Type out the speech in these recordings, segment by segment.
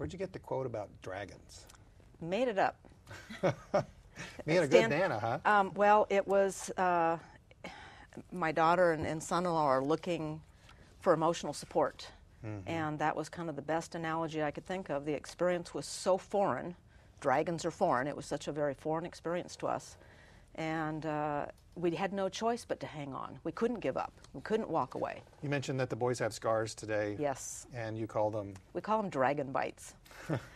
Where'd you get the quote about dragons? Made it up. Me and a good Nana, huh? Well, it was my daughter and son-in-law are looking for emotional support. And that was kind of the best analogy I could think of. The experience was so foreign. Dragons are foreign. It was such a very foreign experience to us. And we had no choice but to hang on. We couldn't give up. We couldn't walk away. You mentioned that the boys have scars today. Yes. And you call them? We call them dragon bites.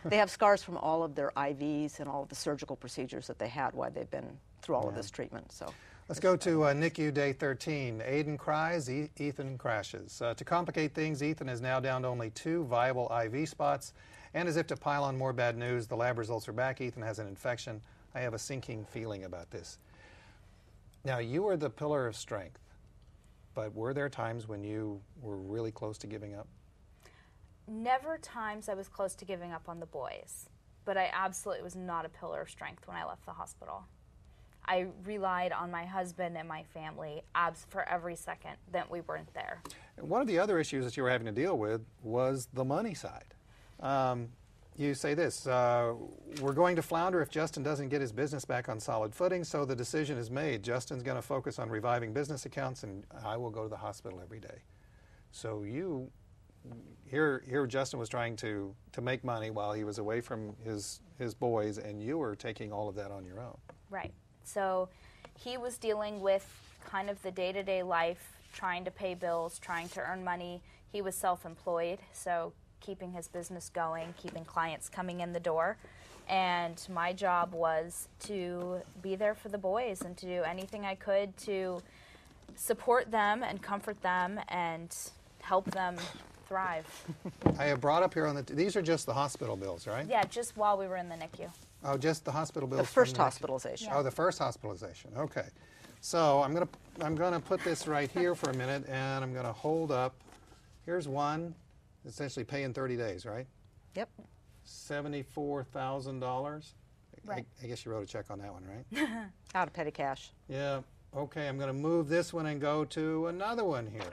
They have scars from all of their IVs and all of the surgical procedures that they had while they've been through all of this treatment. So. Let's go to NICU day 13. Aiden cries, Ethan crashes. To complicate things, Ethan is now down to only 2 viable IV spots. And as if to pile on more bad news, the lab results are back. Ethan has an infection. I have a sinking feeling about this. Now, you were the pillar of strength, but were there times when you were really close to giving up? Never times I was close to giving up on the boys, but I absolutely was not a pillar of strength when I left the hospital. I relied on my husband and my family for every second that we weren't there. One of the other issues that you were having to deal with was the money side. You say this, we're going to flounder if Justin doesn't get his business back on solid footing, so the decision is made. Justin's going to focus on reviving business accounts, and I will go to the hospital every day. So here Justin was trying to make money while he was away from his boys, and you were taking all of that on your own. Right. So he was dealing with kind of the day-to-day life, trying to pay bills, trying to earn money. He was self-employed, so keeping his business going, keeping clients coming in the door. And my job was to be there for the boys and to do anything I could to support them and comfort them and help them thrive. I have brought up here these are just the hospital bills, right? Yeah, just while we were in the NICU. Oh, just the hospital bills. The first hospitalization. Oh, the first hospitalization. Okay. So I'm gonna put this right here for a minute, and I'm gonna hold up. Here's one. Essentially paying 30 days, right? Yep. $74,000. Right. I guess you wrote a check on that one, right? Out of petty cash. Yeah. Okay. I'm gonna move this one and go to another one here.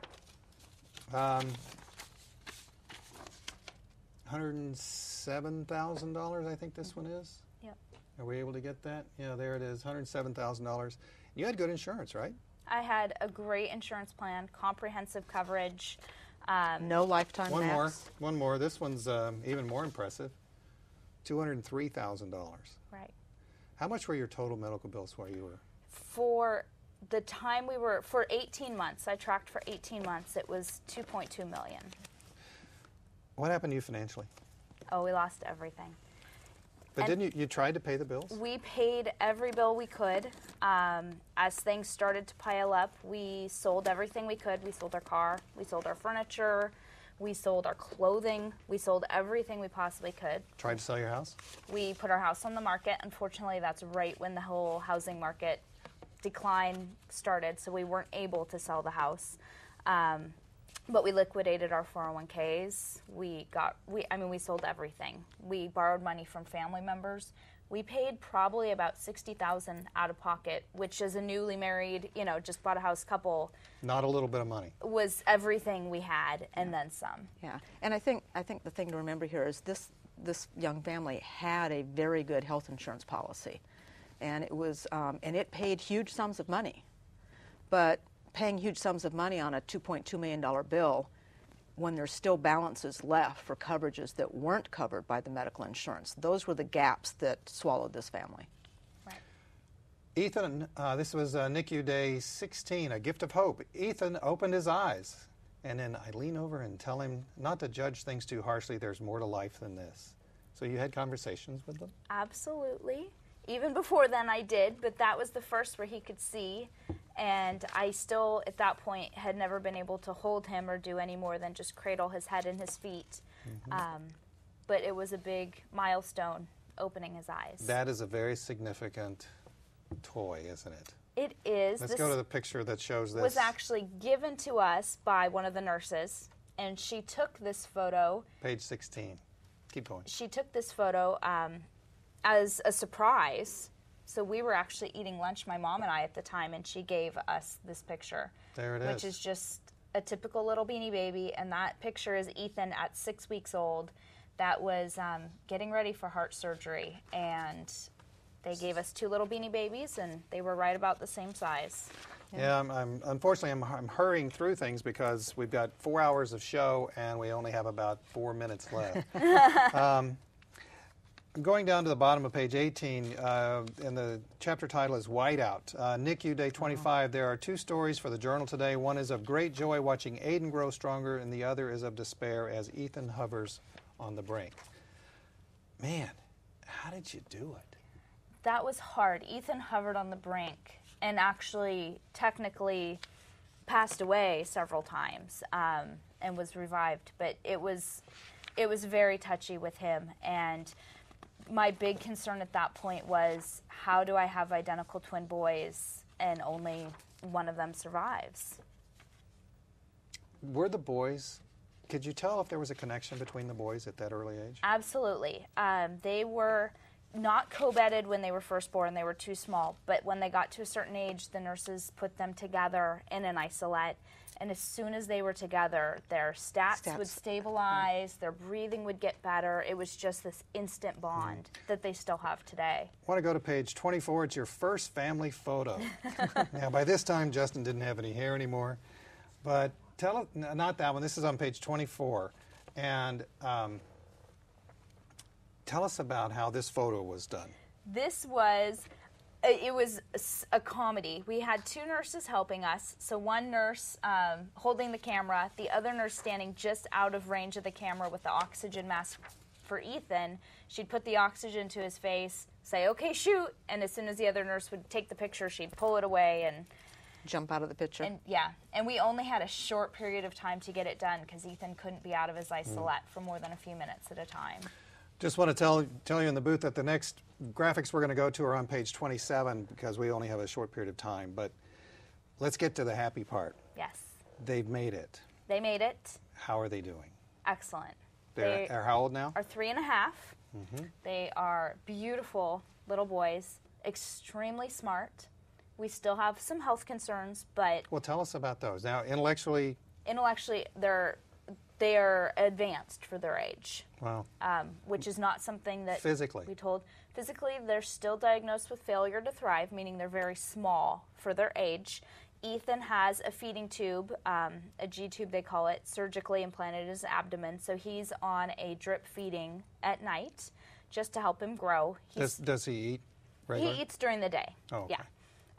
$107,000. I think this one is. Yep. Are we able to get that? Yeah, there it is, $107,000. You had good insurance, right? I had a great insurance plan, comprehensive coverage. No lifetime max. One more. This one's even more impressive. $203,000. Right. How much were your total medical bills while you were? For the time we were, for 18 months, I tracked for 18 months, it was $2.2 million. What happened to you financially? Oh, we lost everything. But didn't you tried to pay the bills? We paid every bill we could. As things started to pile up, we sold everything we could. We sold our car, we sold our furniture, we sold our clothing, we sold everything we possibly could. Tried to sell your house? We put our house on the market. Unfortunately, that's right when the whole housing market decline started, so we weren't able to sell the house. But we liquidated our 401ks. We sold everything. We borrowed money from family members. We paid probably about $60,000 out of pocket, which as a newly married, just bought a house couple. Not a little bit of money. Was everything we had and then some. Yeah, and I think the thing to remember here is this young family had a very good health insurance policy, and it was and it paid huge sums of money, but paying huge sums of money on a $2.2 million bill when there's still balances left for coverages that weren't covered by the medical insurance. Those were the gaps that swallowed this family. Right. Ethan, this was NICU day 16, a gift of hope. Ethan opened his eyes, and then I lean over and tell him not to judge things too harshly. There's more to life than this. So you had conversations with them? Absolutely. Even before then I did, but that was the first where he could see. And I still, at that point, had never been able to hold him or do any more than just cradle his head and his feet. But it was a big milestone, opening his eyes. That is a very significant toy, isn't it? It is. Let's go to the picture that shows this. It was actually given to us by one of the nurses, and she took this photo. Page 16. Keep going. She took this photo as a surprise. So we were actually eating lunch, my mom and I, at the time, and she gave us this picture. There it is. Which is just a typical little Beanie Baby, and that picture is Ethan at 6 weeks old. That was getting ready for heart surgery, and they gave us 2 little beanie babies, and they were right about the same size. Yeah, unfortunately, I'm hurrying through things because we've got 4 hours of show and we only have about 4 minutes left. Going down to the bottom of page 18, and the chapter title is Whiteout. NICU Day 25, there are 2 stories for the journal today. One is of great joy watching Aiden grow stronger, and the other is of despair as Ethan hovers on the brink. Man, how did you do it? That was hard. Ethan hovered on the brink and actually technically passed away several times and was revived. But it was very touchy with him. And my big concern at that point was, how do I have identical twin boys and only one of them survives? Were the boys, could you tell if there was a connection between the boys at that early age? Absolutely. They were not co-bedded when they were first born. They were too small. But when they got to a certain age, the nurses put them together in an isolette. And as soon as they were together, their stats would stabilize, their breathing would get better. It was just this instant bond that they still have today. I want to go to page 24. It's your first family photo. Now, by this time, Justin didn't have any hair anymore. But tell us, not that one. This is on page 24. And tell us about how this photo was done. This was... It was a comedy. We had 2 nurses helping us. So one nurse holding the camera, the other nurse standing just out of range of the camera with the oxygen mask for Ethan. She'd put the oxygen to his face, say, "Okay, shoot." And as soon as the other nurse would take the picture, she'd pull it away and jump out of the picture. And and we only had a short period of time to get it done because Ethan couldn't be out of his isolette for more than a few minutes at a time. Just want to tell you in the booth that the next graphics we're going to go to are on page 27 because we only have a short period of time. But let's get to the happy part. Yes. They've made it. They made it. How are they doing? Excellent. They are how old now? Are 3 and a half. They are beautiful little boys, extremely smart. We still have some health concerns, but... Well, tell us about those. Now, intellectually... Intellectually, they are advanced for their age. Wow. Which is not something that physically we told. Physically, they're still diagnosed with failure to thrive, meaning they're very small for their age. Ethan has a feeding tube, a G-tube they call it, surgically implanted in his abdomen. So he's on a drip feeding at night just to help him grow. Does he eat regularly? He eats during the day. Oh, okay.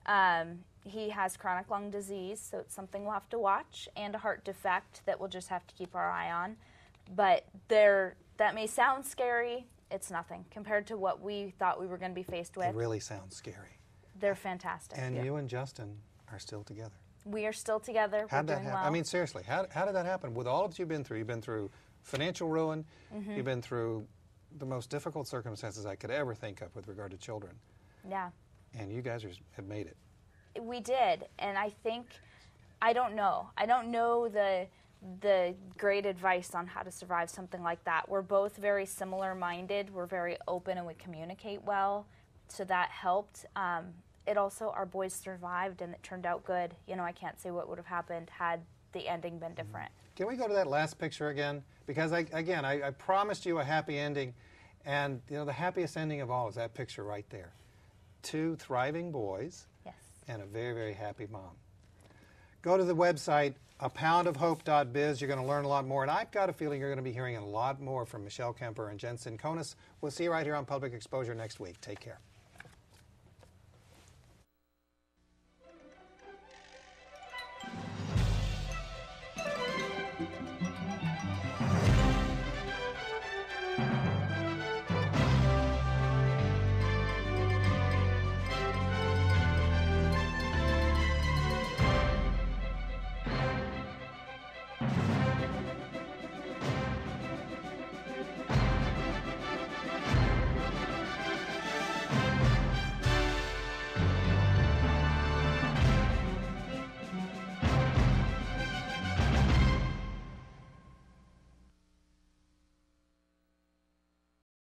Yeah. He has chronic lung disease, so it's something we'll have to watch, and a heart defect that we'll just have to keep our eye on. But that may sound scary. It's nothing compared to what we thought we were going to be faced with. It really sounds scary. They're fantastic. And you and Justin are still together. We are still together. How'd We're that doing happen? well. I mean, seriously, how did that happen? With all that you've been through financial ruin, you've been through the most difficult circumstances I could ever think of with regard to children. Yeah. And you guys have made it. We did, and I think, I don't know the great advice on how to survive something like that. We're both very similar-minded. We're very open and we communicate well, so that helped. It also, our boys survived and it turned out good. You know, I can't say what would have happened had the ending been different. Can we go to that last picture again? Because I promised you a happy ending, and you know the happiest ending of all is that picture right there. 2 thriving boys. Yes. And a very, very happy mom. Go to the website, apoundofhope.biz. You're going to learn a lot more. And I've got a feeling you're going to be hearing a lot more from Michele Kemper and Jen Sinconis. We'll see you right here on Public Exposure next week. Take care.